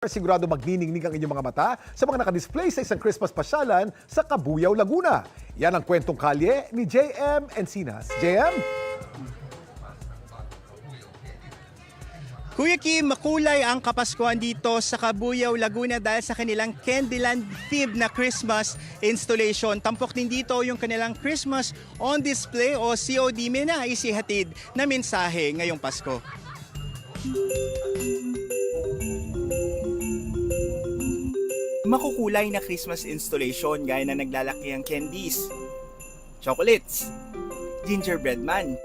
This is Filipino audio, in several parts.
Sigurado magniningning ang inyong mga mata sa mga nakadisplay sa isang Christmas pasyalan sa Cabuyao, Laguna. Yan ang kwentong kalye ni JM Encinas. JM? Kuya Kim, makulay ang Kapaskuhan dito sa Cabuyao, Laguna dahil sa kanilang Candyland themed na Christmas installation. Tampok din dito yung kanilang Christmas on display o COD may naisihatid na mensahe ngayong Pasko. Makukulay na Christmas installation gaya na naglalaki ang candies, chocolates, gingerbread man,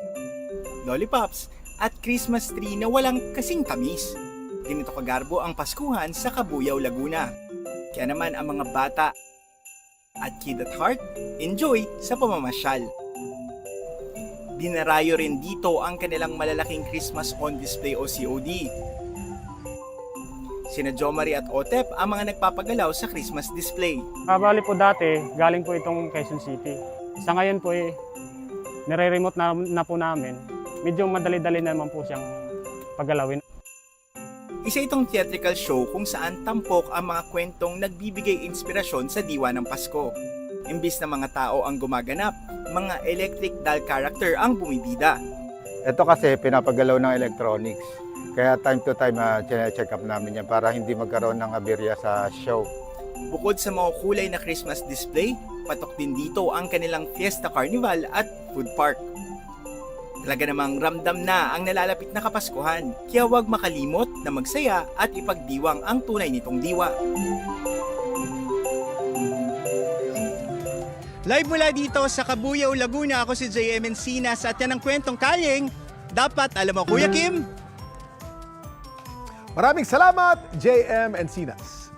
lollipops, at Christmas tree na walang kasing tamis. Ganito kagarbo ang Paskuhan sa Cabuyao, Laguna. Kaya naman ang mga bata at kid at heart, enjoy sa pamamasyal. Dinarayo rin dito ang kanilang malalaking Christmas on display o COD. Sina Jomari at Otep ang mga nagpapagalaw sa Christmas display. Bali po dati, galing po itong Quezon City. Sa ngayon po nire-remote na po namin. Medyo madali-dali naman po siyang paggalawin. Isa itong theatrical show kung saan tampok ang mga kwentong nagbibigay inspirasyon sa diwa ng Pasko. Imbis na mga tao ang gumaganap, mga electric doll character ang bumibida. Ito kasi pinapagalaw ng electronics. Kaya time to time check up namin yan para hindi magkaroon ng aberya sa show. Bukod sa mga kulay na Christmas display, patok din dito ang kanilang Fiesta Carnival at Food Park. Talaga namang ramdam na ang nalalapit na Kapaskuhan, kaya huwag makalimot na magsaya at ipagdiwang ang tunay nitong diwa. Live mula dito sa Cabuyao, Laguna, ako si JM Encinas at yan ang kwentong kalyeng dapat alam mo, Kuya Kim. Maraming salamat, JM Encinas.